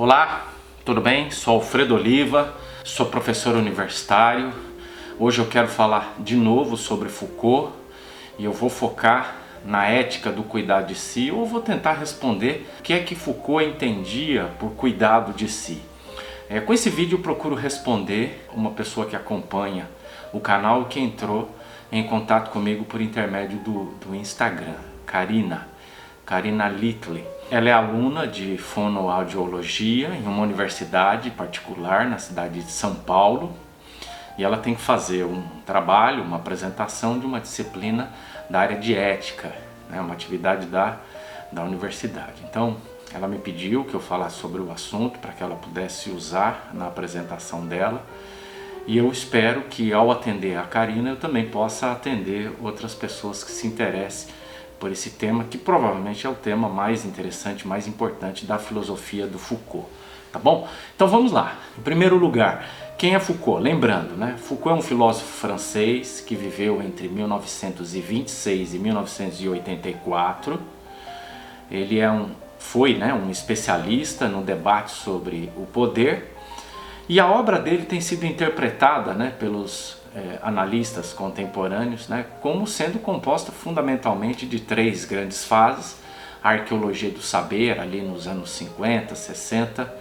Olá, tudo bem? Sou Alfredo Oliva, sou professor universitário. Hoje eu quero falar de novo sobre Foucault e eu vou focar na ética do cuidado de si, ou vou tentar responder o que é que Foucault entendia por cuidado de si. Com esse vídeo eu procuro responder uma pessoa que acompanha o canal que entrou em contato comigo por intermédio do Instagram, Karina Little. Ela é aluna de fonoaudiologia em uma universidade particular na cidade de São Paulo e ela tem que fazer um trabalho, uma apresentação de uma disciplina da área de ética, né, uma atividade da universidade. Então ela me pediu que eu falasse sobre o assunto para que ela pudesse usar na apresentação dela, e eu espero que ao atender a Karina eu também possa atender outras pessoas que se interessem por esse tema, que provavelmente é o tema mais interessante, mais importante da filosofia do Foucault, tá bom? Então vamos lá. Em primeiro lugar, quem é Foucault? Lembrando, né? Foucault é um filósofo francês que viveu entre 1926 e 1984. Ele foi um especialista no debate sobre o poder, e a obra dele tem sido interpretada, né, pelos analistas contemporâneos, né, como sendo composta fundamentalmente de três grandes fases: a arqueologia do saber, ali nos anos 50, 60,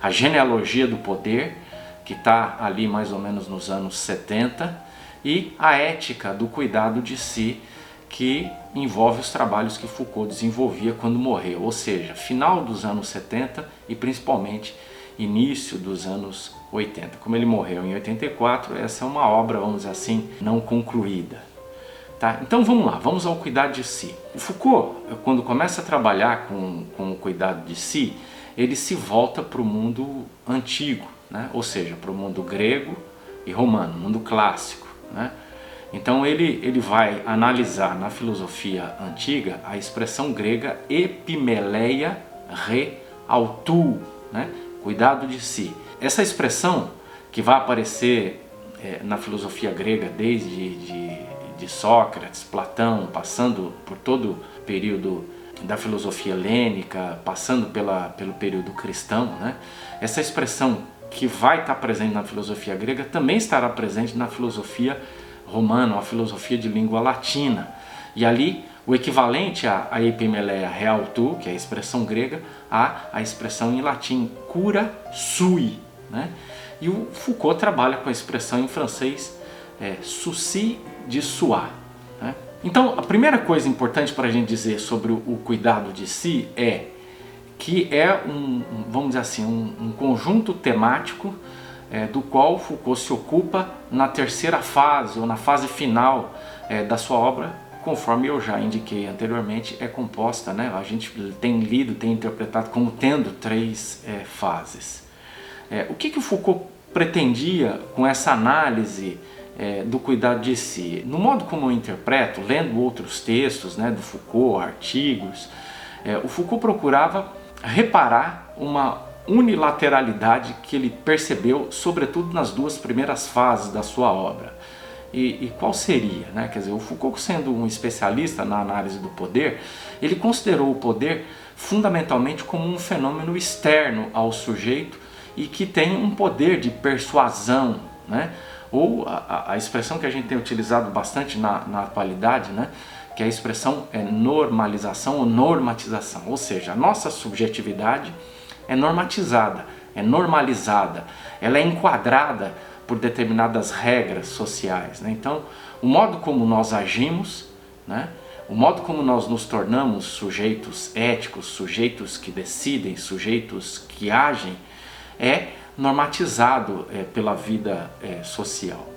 a genealogia do poder, que está ali mais ou menos nos anos 70, e a ética do cuidado de si, que envolve os trabalhos que Foucault desenvolvia quando morreu, ou seja, final dos anos 70 e principalmente início dos anos 80. Como ele morreu em 84, essa é uma obra, vamos dizer assim, não concluída. Tá? Então vamos lá, vamos ao cuidado de si. O Foucault, quando começa a trabalhar com o cuidado de si, ele se volta para o mundo antigo, né? Ou seja, para o mundo grego e romano, mundo clássico, né? Então ele vai analisar na filosofia antiga a expressão grega epimeleia re autou, né? Cuidado de si. Essa expressão, que vai aparecer na filosofia grega desde de Sócrates, Platão, passando por todo o período da filosofia helênica, passando pelo período cristão, né? Essa expressão que vai estar presente na filosofia grega também estará presente na filosofia romana, a filosofia de língua latina. E ali o equivalente a epimeleia real tu, que é a expressão grega, a expressão em latim cura sui, né? E o Foucault trabalha com a expressão em francês souci de soi, né? Então a primeira coisa importante para a gente dizer sobre o cuidado de si é que é vamos dizer assim, um conjunto temático do qual Foucault se ocupa na terceira fase, ou na fase final da sua obra. Conforme eu já indiquei anteriormente, é composta, né? A gente tem lido, tem interpretado como tendo três fases. O que o Foucault pretendia com essa análise do cuidado de si? No modo como eu interpreto, lendo outros textos, né, do Foucault, artigos, o Foucault procurava reparar uma unilateralidade que ele percebeu, sobretudo nas duas primeiras fases da sua obra. E qual seria, né? Quer dizer, o Foucault, sendo um especialista na análise do poder, ele considerou o poder fundamentalmente como um fenômeno externo ao sujeito e que tem um poder de persuasão, né? Ou a expressão que a gente tem utilizado bastante na atualidade, né? Que é a expressão normalização ou normatização, ou seja, a nossa subjetividade é normatizada, é normalizada, ela é enquadrada por determinadas regras sociais, né? Então, o modo como nós agimos, né? O modo como nós nos tornamos sujeitos éticos, sujeitos que decidem, sujeitos que agem, é normatizado pela vida social.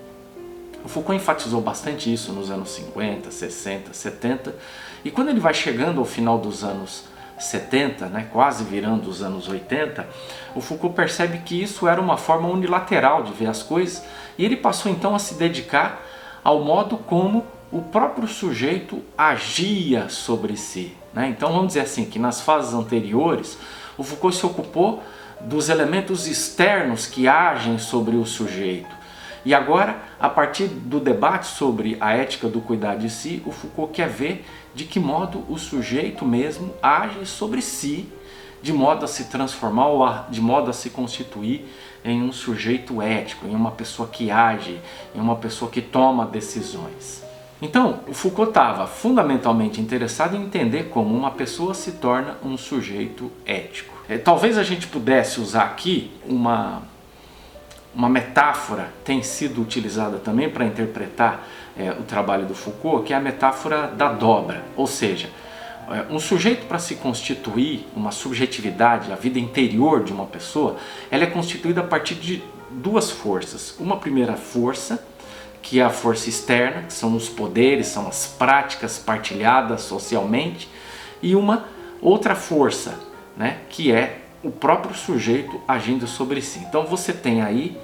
O Foucault enfatizou bastante isso nos anos 50, 60, 70, e quando ele vai chegando ao final dos anos 70, né, quase virando os anos 80, o Foucault percebe que isso era uma forma unilateral de ver as coisas, e ele passou então a se dedicar ao modo como o próprio sujeito agia sobre si, né? Então vamos dizer assim, que nas fases anteriores o Foucault se ocupou dos elementos externos que agem sobre o sujeito. E agora, a partir do debate sobre a ética do cuidado de si, o Foucault quer ver de que modo o sujeito mesmo age sobre si de modo a se transformar de modo a se constituir em um sujeito ético, em uma pessoa que age, em uma pessoa que toma decisões. Então, o Foucault estava fundamentalmente interessado em entender como uma pessoa se torna um sujeito ético. Talvez a gente pudesse usar aqui uma metáfora, tem sido utilizada também para interpretar o trabalho do Foucault, que é a metáfora da dobra, ou seja, um sujeito, para se constituir, uma subjetividade, a vida interior de uma pessoa, ela é constituída a partir de duas forças. Uma primeira força, que é a força externa, que são os poderes, são as práticas partilhadas socialmente, e uma outra força, né, que é o próprio sujeito agindo sobre si. Então você tem aí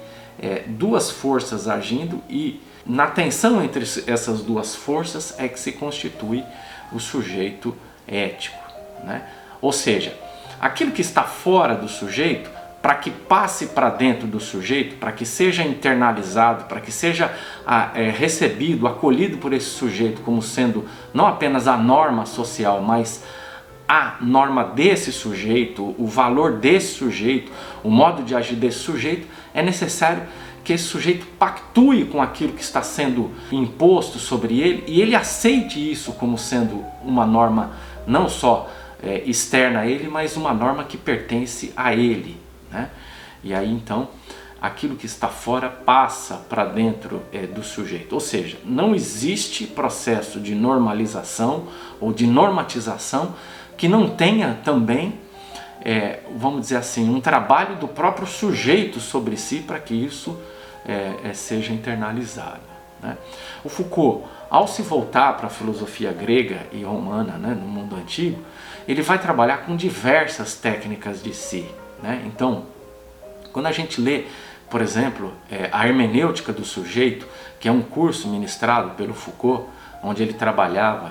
duas forças agindo, e na tensão entre essas duas forças é que se constitui o sujeito ético, né? Ou seja, aquilo que está fora do sujeito, para que passe para dentro do sujeito, para que seja internalizado, para que seja recebido, acolhido por esse sujeito como sendo não apenas a norma social, mas a norma desse sujeito, o valor desse sujeito, o modo de agir desse sujeito, é necessário que esse sujeito pactue com aquilo que está sendo imposto sobre ele e ele aceite isso como sendo uma norma não só externa a ele, mas uma norma que pertence a ele, né? E aí então aquilo que está fora passa para dentro do sujeito, ou seja, não existe processo de normalização ou de normatização que não tenha também, vamos dizer assim, um trabalho do próprio sujeito sobre si para que isso seja internalizado, né? O Foucault, ao se voltar para a filosofia grega e romana, né, no mundo antigo, ele vai trabalhar com diversas técnicas de si, né? Então, quando a gente lê, por exemplo, a hermenêutica do sujeito, que é um curso ministrado pelo Foucault, onde ele trabalhou,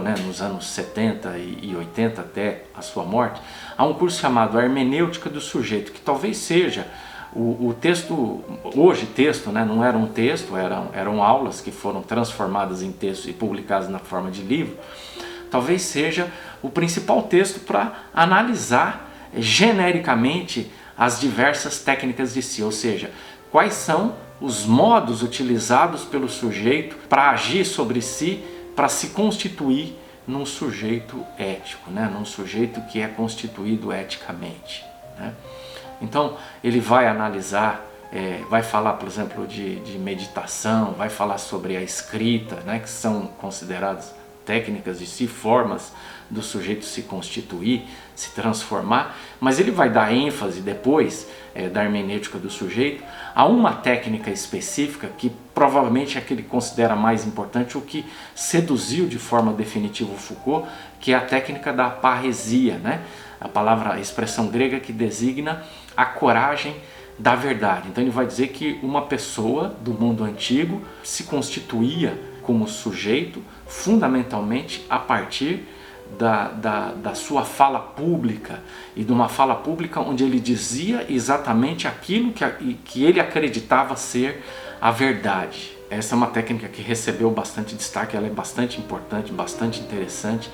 né, nos anos 70 e 80 até a sua morte, há um curso chamado A Hermenêutica do Sujeito, que talvez seja o texto, hoje texto, né, não era um texto, eram aulas que foram transformadas em textos e publicadas na forma de livro, talvez seja o principal texto para analisar genericamente as diversas técnicas de si, ou seja, quais são os modos utilizados pelo sujeito para agir sobre si, para se constituir num sujeito ético, né? Num sujeito que é constituído eticamente, né? Então ele vai analisar, vai falar, por exemplo, de meditação, vai falar sobre a escrita, né? Que são consideradas técnicas de si, formas do sujeito se constituir, se transformar, mas ele vai dar ênfase depois da hermenêutica do sujeito a uma técnica específica que provavelmente é a que ele considera mais importante, o que seduziu de forma definitiva o Foucault, que é a técnica da parresia, né? A expressão grega que designa a coragem da verdade. Então ele vai dizer que uma pessoa do mundo antigo se constituía como sujeito fundamentalmente a partir da sua fala pública, e de uma fala pública onde ele dizia exatamente aquilo que ele acreditava ser a verdade. Essa é uma técnica que recebeu bastante destaque, ela é bastante importante, bastante interessante.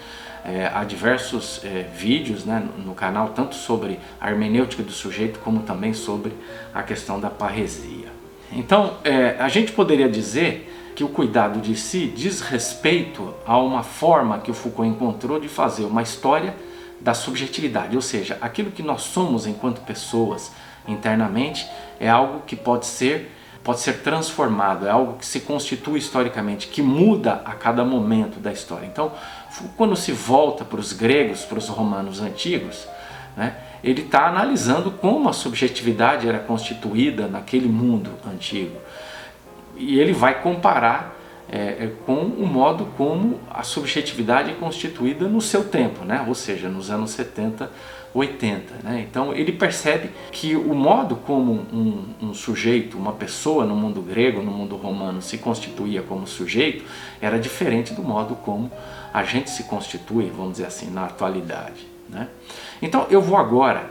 Há diversos vídeos, né, no canal, tanto sobre a hermenêutica do sujeito como também sobre a questão da parresia. Então a gente poderia dizer que o cuidado de si diz respeito a uma forma que o Foucault encontrou de fazer uma história da subjetividade, ou seja, aquilo que nós somos enquanto pessoas internamente é algo que pode ser transformado, é algo que se constitui historicamente, que muda a cada momento da história. Então, quando se volta para os gregos, para os romanos antigos, né, ele está analisando como a subjetividade era constituída naquele mundo antigo. E ele vai comparar com o modo como a subjetividade é constituída no seu tempo, né? Ou seja, nos anos 70, 80. Né? Então ele percebe que o modo como um sujeito, uma pessoa no mundo grego, no mundo romano se constituía como sujeito, era diferente do modo como a gente se constitui, vamos dizer assim, na atualidade. Né? Então eu vou agora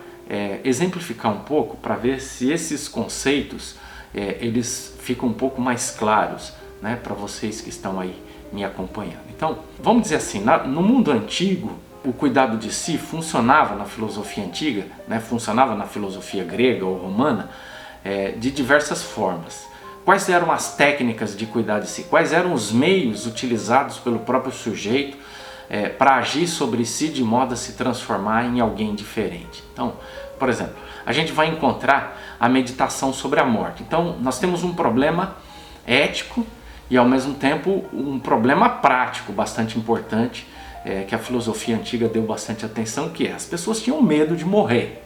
exemplificar um pouco para ver se esses conceitos eles ficam um pouco mais claros, né, para vocês que estão aí me acompanhando. Então, vamos dizer assim, no mundo antigo, o cuidado de si funcionava na filosofia antiga, né? Funcionava na filosofia grega ou romana, de diversas formas. Quais eram as técnicas de cuidar de si? Quais eram os meios utilizados pelo próprio sujeito para agir sobre si de modo a se transformar em alguém diferente? Então, por exemplo, a gente vai encontrar a meditação sobre a morte. Então, nós temos um problema ético e ao mesmo tempo um problema prático bastante importante, que a filosofia antiga deu bastante atenção, que as pessoas tinham medo de morrer.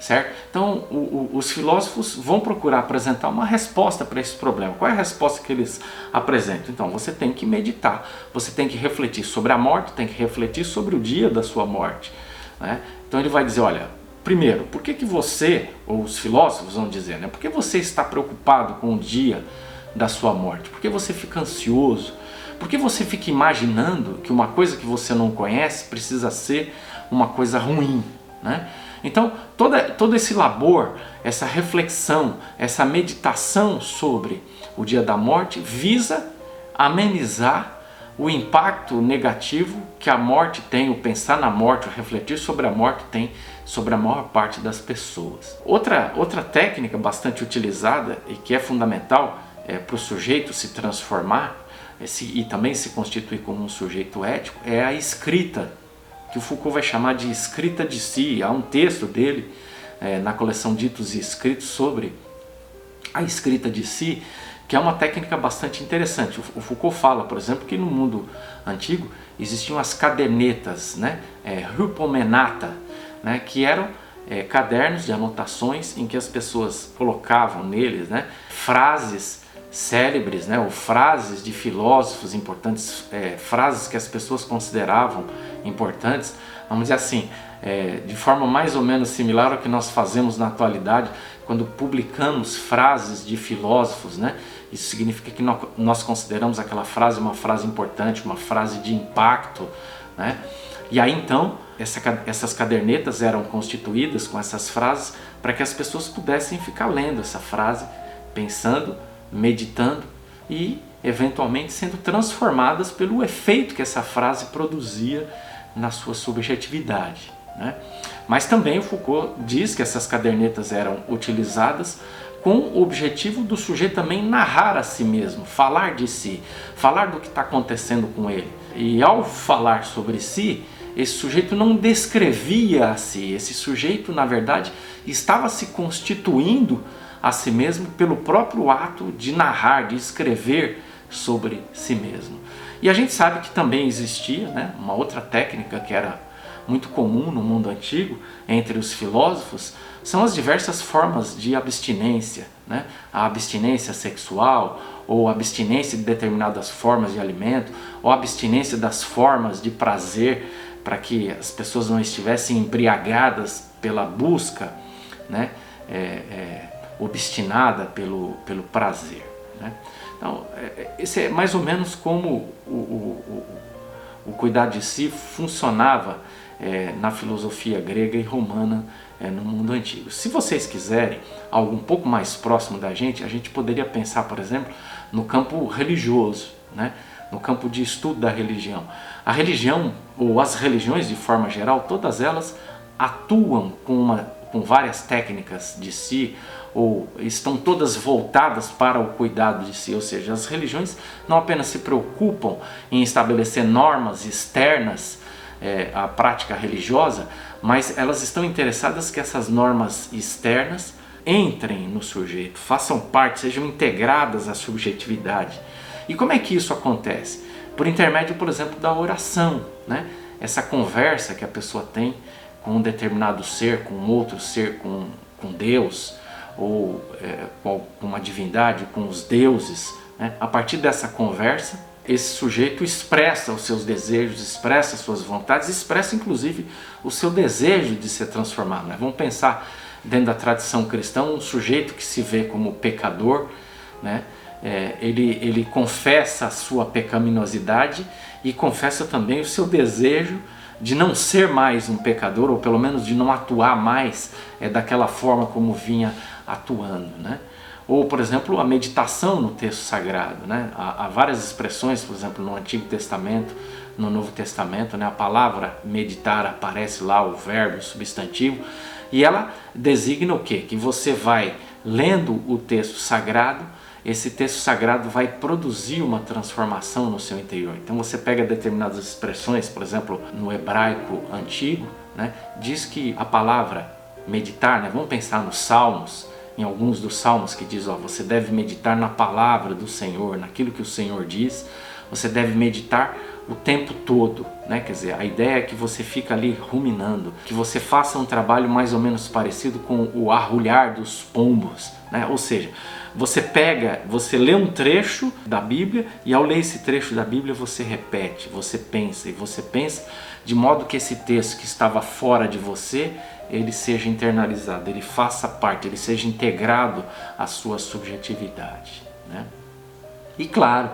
Certo? Então os filósofos vão procurar apresentar uma resposta para esse problema. Qual é a resposta que eles apresentam? Então você tem que meditar, você tem que refletir sobre a morte, tem que refletir sobre o dia da sua morte, né? Então ele vai dizer, olha, primeiro, por que você, ou os filósofos vão dizer, né? Por que você está preocupado com o dia da sua morte? Por que você fica ansioso? Por que você fica imaginando que uma coisa que você não conhece precisa ser uma coisa ruim, né? Então, todo esse labor, essa reflexão, essa meditação sobre o dia da morte visa amenizar o impacto negativo que a morte tem, o pensar na morte, o refletir sobre a morte tem sobre a maior parte das pessoas. Outra técnica bastante utilizada e que é fundamental para o sujeito se transformar e também se constituir como um sujeito ético é a escrita, que o Foucault vai chamar de escrita de si. Há um texto dele na coleção Ditos e Escritos sobre a escrita de si, que é uma técnica bastante interessante. O Foucault fala, por exemplo, que no mundo antigo existiam as cadernetas, né? Hypomenata, né? Que eram cadernos de anotações em que as pessoas colocavam neles, né, frases célebres, né, ou frases de filósofos importantes, frases que as pessoas consideravam importantes, vamos dizer assim, de forma mais ou menos similar ao que nós fazemos na atualidade quando publicamos frases de filósofos, né? Isso significa que nós consideramos aquela frase uma frase importante, uma frase de impacto, né? E aí então essas cadernetas eram constituídas com essas frases para que as pessoas pudessem ficar lendo essa frase, pensando, meditando e eventualmente sendo transformadas pelo efeito que essa frase produzia na sua subjetividade, né? Mas também o Foucault diz que essas cadernetas eram utilizadas com o objetivo do sujeito também narrar a si mesmo, falar de si, falar do que está acontecendo com ele. E ao falar sobre si, esse sujeito não descrevia a si, esse sujeito na verdade estava se constituindo a si mesmo pelo próprio ato de narrar, de escrever sobre si mesmo. E a gente sabe que também existia, né, uma outra técnica que era muito comum no mundo antigo entre os filósofos, são as diversas formas de abstinência, né? A abstinência sexual, ou a abstinência de determinadas formas de alimento, ou a abstinência das formas de prazer, para que as pessoas não estivessem embriagadas pela busca, né? Obstinada pelo prazer, né? Então, esse é mais ou menos como o cuidar de si funcionava na filosofia grega e romana no mundo antigo. Se vocês quiserem algo um pouco mais próximo da gente, a gente poderia pensar, por exemplo, no campo religioso, né? No campo de estudo da religião. A religião, ou as religiões de forma geral, todas elas atuam com várias técnicas de si, ou estão todas voltadas para o cuidado de si, ou seja, as religiões não apenas se preocupam em estabelecer normas externas à prática religiosa, mas elas estão interessadas que essas normas externas entrem no sujeito, façam parte, sejam integradas à subjetividade. E como é que isso acontece? Por intermédio, por exemplo, da oração, né? Essa conversa que a pessoa tem com um determinado ser, com outro ser, com Deus, ou com uma divindade, com os deuses, né? A partir dessa conversa, esse sujeito expressa os seus desejos, expressa as suas vontades, expressa inclusive o seu desejo de ser transformado, né? Vamos pensar dentro da tradição cristã, um sujeito que se vê como pecador, né? Ele confessa a sua pecaminosidade e confessa também o seu desejo de não ser mais um pecador, ou pelo menos de não atuar mais daquela forma como vinha atuando, né? Ou, por exemplo, a meditação no texto sagrado, né? Há várias expressões, por exemplo, no Antigo Testamento, no Novo Testamento, né? A palavra meditar aparece lá, o verbo, o substantivo, e ela designa o quê? Que você vai lendo o texto sagrado, esse texto sagrado vai produzir uma transformação no seu interior. Então você pega determinadas expressões, por exemplo, no hebraico antigo, né? Diz que a palavra meditar, né? Vamos pensar nos Salmos, em alguns dos Salmos que diz, ó, você deve meditar na palavra do Senhor, naquilo que o Senhor diz, você deve meditar o tempo todo, né? Quer dizer, a ideia é que você fica ali ruminando, que você faça um trabalho mais ou menos parecido com o arrulhar dos pombos, né? Ou seja, você lê um trecho da Bíblia e ao ler esse trecho da Bíblia você repete, você pensa de modo que esse texto que estava fora de você, ele seja internalizado, ele faça parte, ele seja integrado à sua subjetividade, né? E claro,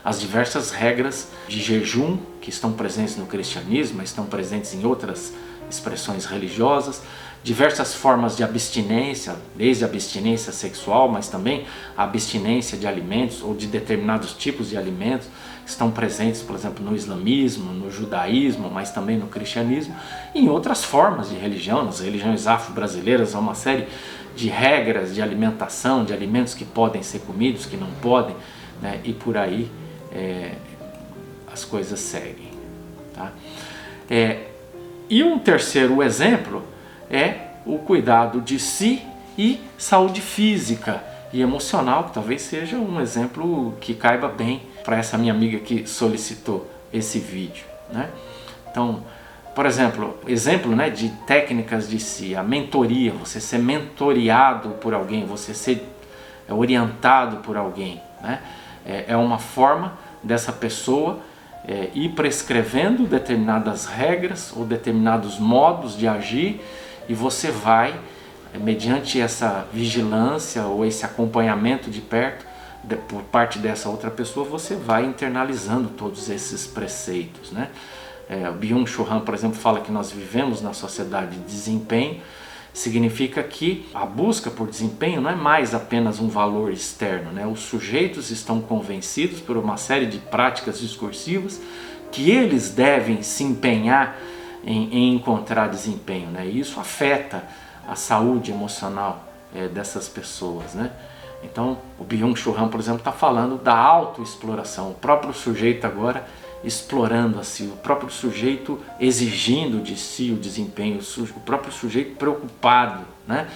as diversas regras de jejum que estão presentes no cristianismo, estão presentes em outras expressões religiosas, diversas formas de abstinência, desde a abstinência sexual, mas também a abstinência de alimentos ou de determinados tipos de alimentos, estão presentes, por exemplo, no islamismo, no judaísmo, mas também no cristianismo, e em outras formas de religião, nas religiões afro-brasileiras, há uma série de regras de alimentação, de alimentos que podem ser comidos, que não podem, né? E por aí as coisas seguem, tá? E um terceiro exemplo é o cuidado de si e saúde física e emocional, que talvez seja um exemplo que caiba bem para essa minha amiga que solicitou esse vídeo, né? Então, por exemplo, né, de técnicas de si, a mentoria, você ser mentoreado por alguém, você ser orientado por alguém, né? É uma forma dessa pessoa ir prescrevendo determinadas regras ou determinados modos de agir, e você vai, mediante essa vigilância ou esse acompanhamento de perto, por parte dessa outra pessoa, você vai internalizando todos esses preceitos, né? O Byung-Chul Han, por exemplo, fala que nós vivemos na sociedade de desempenho. Significa que a busca por desempenho não é mais apenas um valor externo, né? Os sujeitos estão convencidos por uma série de práticas discursivas que eles devem se empenhar em encontrar desempenho, né? E isso afeta a saúde emocional dessas pessoas, né? Então, o Byung-Chul Han, por exemplo, está falando da autoexploração, o próprio sujeito agora explorando a si, o próprio sujeito exigindo de si o desempenho, o próprio sujeito preocupado, né?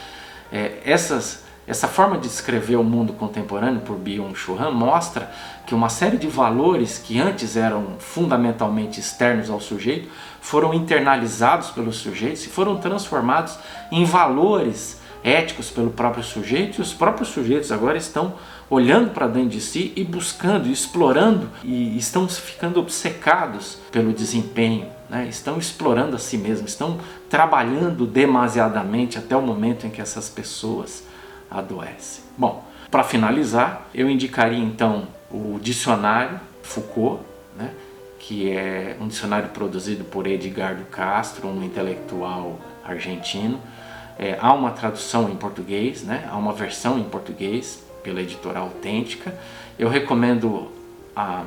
Essa forma de descrever o mundo contemporâneo por Byung-Chul Han mostra que uma série de valores que antes eram fundamentalmente externos ao sujeito foram internalizados pelos sujeitos e foram transformados em valores éticos pelo próprio sujeito, e os próprios sujeitos agora estão olhando para dentro de si e buscando, explorando, e estão ficando obcecados pelo desempenho, né? Estão explorando a si mesmos, estão trabalhando demasiadamente até o momento em que essas pessoas adoecem. Bom, para finalizar, eu indicaria então o dicionário Foucault, né? Que é um dicionário produzido por Edgardo Castro, um intelectual argentino. Há uma tradução em português, né? Há uma versão em português pela editora Autêntica. Eu recomendo a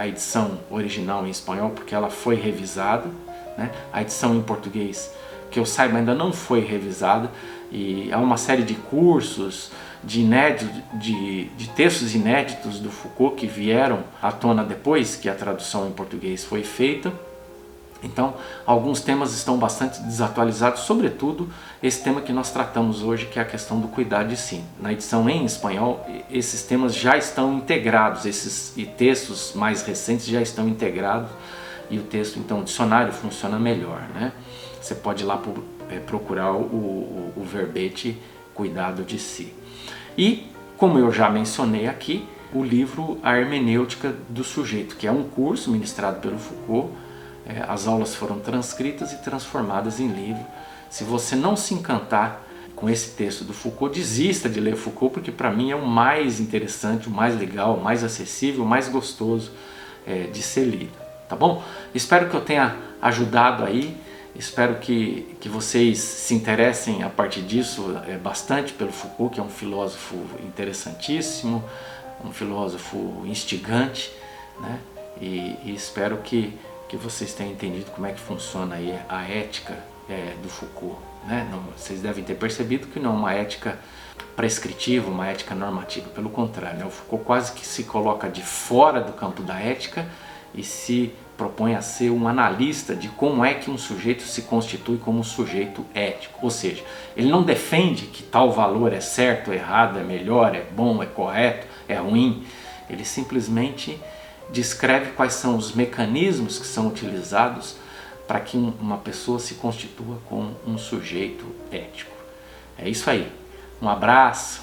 edição original em espanhol porque ela foi revisada, né? A edição em português, que eu saiba, ainda não foi revisada, e há uma série de cursos, de textos inéditos do Foucault que vieram à tona depois que a tradução em português foi feita. Então, alguns temas estão bastante desatualizados, sobretudo esse tema que nós tratamos hoje, que é a questão do cuidar de si. Na edição em espanhol, esses temas já estão integrados, esses textos mais recentes já estão integrados, e o texto, então, o dicionário funciona melhor, né? Você pode ir lá procurar o verbete cuidado de si. E, como eu já mencionei aqui, o livro A Hermenêutica do Sujeito, que é um curso ministrado pelo Foucault. As aulas foram transcritas e transformadas em livro. Se você não se encantar com esse texto do Foucault, desista de ler Foucault, porque para mim é o mais interessante, o mais legal, o mais acessível, o mais gostoso de ser lido. Tá bom? Espero que eu tenha ajudado aí, espero que vocês se interessem a partir disso bastante pelo Foucault, que é um filósofo interessantíssimo, um filósofo instigante, né? E espero que que vocês tenham entendido como é que funciona aí a ética do Foucault, né? Vocês devem ter percebido que não é uma ética prescritiva, uma ética normativa, pelo contrário, né? O Foucault quase que se coloca de fora do campo da ética e se propõe a ser um analista de como é que um sujeito se constitui como um sujeito ético. Ou seja, ele não defende que tal valor é certo, é errado, é melhor, é bom, é correto, é ruim. Ele simplesmente descreve quais são os mecanismos que são utilizados para que uma pessoa se constitua como um sujeito ético. É isso aí. Um abraço.